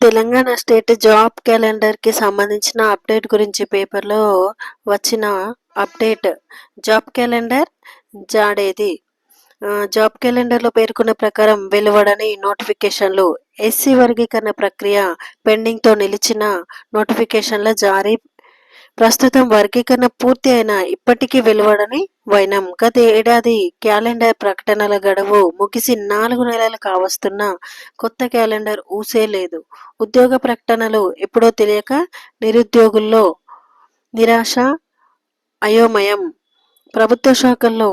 Telangana state job క్యాలెండర్‌కి సంబంధించిన update గురించి పేపర్‌లో వచ్చిన అప్డేట్. జాబ్ క్యాలెండర్ జాడేది. జాబ్ క్యాలెండర్‌లో పేర్కొన్న ప్రకారం వెలువడని నోటిఫికేషన్లు. ఎస్సీ వర్గీకరణ ప్రక్రియ పెండింగ్‌తో నిలిచిన నోటిఫికేషన్ల జారీ. ప్రస్తుతం వర్గీకరణ పూర్తి అయినా ఇప్పటికీ వెలువడని వైనం. గత ఏడాది క్యాలెండర్ ప్రకటనల గడువు ముగిసి 4 నెలలు కావస్తున్నా కొత్త క్యాలెండర్ ఊసే లేదు. ఉద్యోగ ప్రకటనలు ఎప్పుడో తెలియక నిరుద్యోగుల్లో నిరాశ, అయోమయం. ప్రభుత్వ శాఖల్లో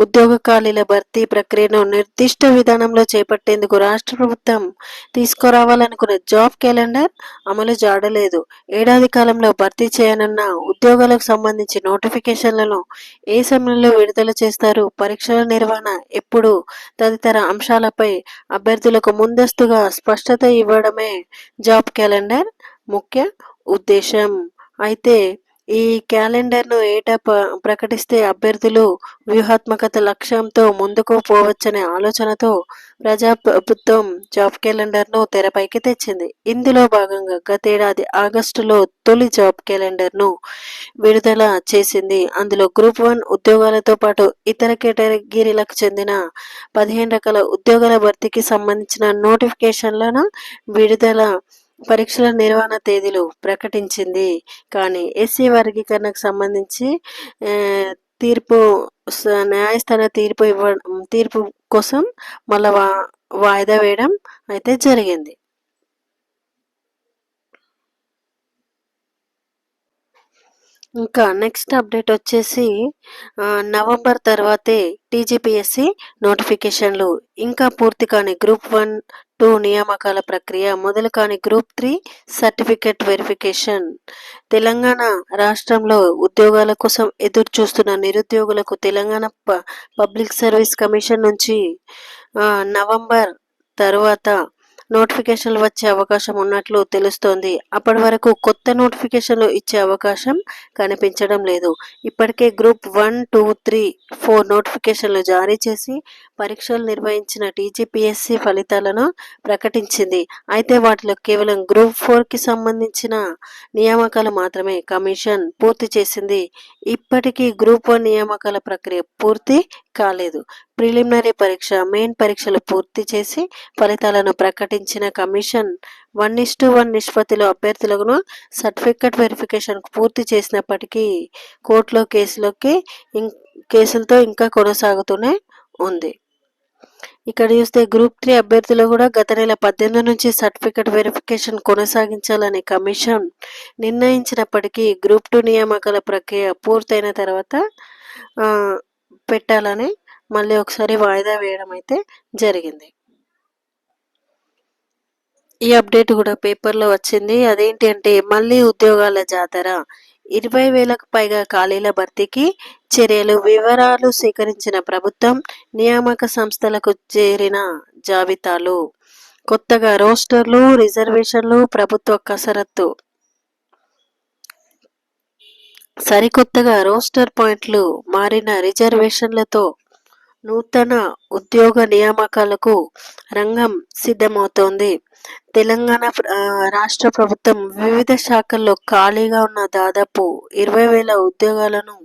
ఉద్యోగ ఖాళీల భర్తీ ప్రక్రియను నిర్దిష్ట విధానంలో చేపట్టేందుకు రాష్ట్ర ప్రభుత్వం తీసుకురావాలనుకున్న జాబ్ క్యాలెండర్ అమలు జాడలేదు. ఏడాది కాలంలో భర్తీ చేయనున్న ఉద్యోగాలకు సంబంధించి నోటిఫికేషన్లను ఏ సమయంలో విడుదల చేస్తారు, పరీక్షల నిర్వహణ ఎప్పుడు తదితర అంశాలపై అభ్యర్థులకు ముందస్తుగా స్పష్టత ఇవ్వడమే జాబ్ క్యాలెండర్ ముఖ్య ఉద్దేశం. అయితే ఈ క్యాలెండర్ను ఏటా ప్రకటిస్తే అభ్యర్థులు వ్యూహాత్మకత లక్ష్యంతో ముందుకు పోవచ్చనే ఆలోచనతో ప్రజాప్రభుత్వం జాబ్ క్యాలెండర్ను తెరపైకి తెచ్చింది. ఇందులో భాగంగా గతేడాది ఆగస్టులో తొలి జాబ్ క్యాలెండర్ను విడుదల చేసింది. అందులో గ్రూప్ 1 ఉద్యోగాలతో పాటు ఇతర కేటగిరీలకు చెందిన 15 రకాల ఉద్యోగాల భర్తీకి సంబంధించిన నోటిఫికేషన్లను విడుదల, పరీక్షల నిర్వహణ తేదీలు ప్రకటించింది. కానీ ఎస్సీ వర్గీకరణకు సంబంధించి తీర్పు న్యాయస్థాన తీర్పు కోసం మళ్ళా వాయిదా వేయడం అయితే జరిగింది. ఇంకా నెక్స్ట్ అప్డేట్ వచ్చేసి నవంబర్ తర్వాతే టీజీపీఎస్సీ నోటిఫికేషన్లు. ఇంకా పూర్తి కాని గ్రూప్ 1, 2 నియామకాల ప్రక్రియ మొదలు కాని గ్రూప్ 3 సర్టిఫికెట్ వెరిఫికేషన్. తెలంగాణ రాష్ట్రంలో ఉద్యోగాల కోసం ఎదురు చూస్తున్న నిరుద్యోగులకు తెలంగాణ పబ్లిక్ సర్వీస్ కమిషన్ నుంచి నవంబర్ తరువాత నోటిఫికేషన్లు వచ్చే అవకాశం ఉన్నట్లు తెలుస్తోంది. అప్పటి వరకు కొత్త నోటిఫికేషన్లు ఇచ్చే అవకాశం కనిపించడం లేదు. ఇప్పటికే గ్రూప్ 1, 2, 3, 4 నోటిఫికేషన్లు జారీ చేసి పరీక్షలు నిర్వహించిన టీజీపీఎస్సీ ఫలితాలను ప్రకటించింది. అయితే వాటిలో కేవలం గ్రూప్ 4కి సంబంధించిన నియామకాలు మాత్రమే కమిషన్ పూర్తి చేసింది. ఇప్పటికీ గ్రూప్ 1 నియామకాల ప్రక్రియ పూర్తి కాలేదు. ప్రిలిమినరీ పరీక్ష, మెయిన్ పరీక్షలు పూర్తి చేసి ఫలితాలను ప్రకటించిన కమిషన్ 1:1 నిష్పత్తిలో అభ్యర్థులను సర్టిఫికెట్ వెరిఫికేషన్ పూర్తి చేసినప్పటికీ కోర్టులో కేసులతో ఇంకా కొనసాగుతూనే ఉంది. ఇక్కడ చూస్తే గ్రూప్ 3 అభ్యర్థులు కూడా గత నెల 18 నుంచి సర్టిఫికెట్ వెరిఫికేషన్ కొనసాగించాలని కమిషన్ నిర్ణయించినప్పటికీ గ్రూప్ 2 నియామకాల ప్రక్రియ పూర్తయిన తర్వాత పెట్టాలని మళ్ళీ ఒకసారి వాయిదా వేయడం అయితే జరిగింది. ఈ అప్డేట్ కూడా పేపర్లో వచ్చింది. అదేంటి అంటే మళ్ళీ ఉద్యోగాల జాతర. 20,000కు పైగా ఖాళీల భర్తీకి చర్యలు. వివరాలు సేకరించిన ప్రభుత్వం. నియామక సంస్థలకు చేరిన జాబితాలు. కొత్తగా రోస్టర్లు, రిజర్వేషన్లు, ప్రభుత్వ కసరత్తు. సరికొత్తగా రోస్టర్ పాయింట్లు మారిన రిజర్వేషన్లతో నూతన ఉద్యోగ నియామకాలకు రంగం సిద్ధమవుతోంది. తెలంగాణ రాష్ట్ర ప్రభుత్వం వివిధ శాఖల్లో ఖాళీగా ఉన్న దాదాపు 20,000 ఉద్యోగాలను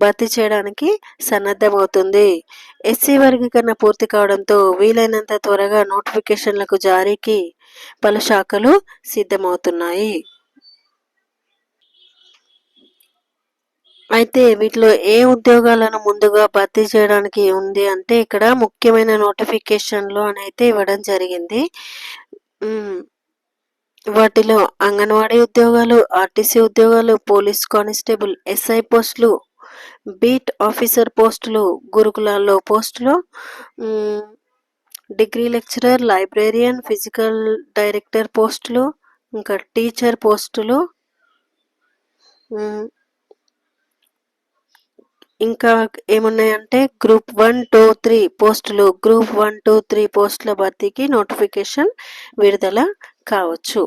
భర్తీ చేయడానికి సన్నద్ధమవుతుంది. ఎస్సీ వర్గీకరణ పూర్తి కావడంతో వీలైనంత త్వరగా నోటిఫికేషన్లకు జారీకి పలు శాఖలు సిద్ధమవుతున్నాయి. అయితే వీటిలో ఏ ఉద్యోగాలను ముందుగా భర్తీ చేయడానికి ఉంది అంటే ఇక్కడ ముఖ్యమైన నోటిఫికేషన్లు అని అయితే ఇవ్వడం జరిగింది. వాటిలో అంగన్వాడీ ఉద్యోగాలు, ఆర్టీసీ ఉద్యోగాలు, పోలీస్ కానిస్టేబుల్, ఎస్ఐ పోస్టులు, బీట్ ఆఫీసర్ పోస్టులు, గురుకులాల్లో పోస్టులు, degree lecturer, librarian, physical director పోస్టులు, ఇంకా టీచర్ పోస్టులు, ఇంకా ఏమున్నాయంటే గ్రూప్ 1, 2, 3 పోస్టులు. గ్రూప్ 1, 2, 3 పోస్టుల భర్తీకి నోటిఫికేషన్ విడుదల కావచ్చు.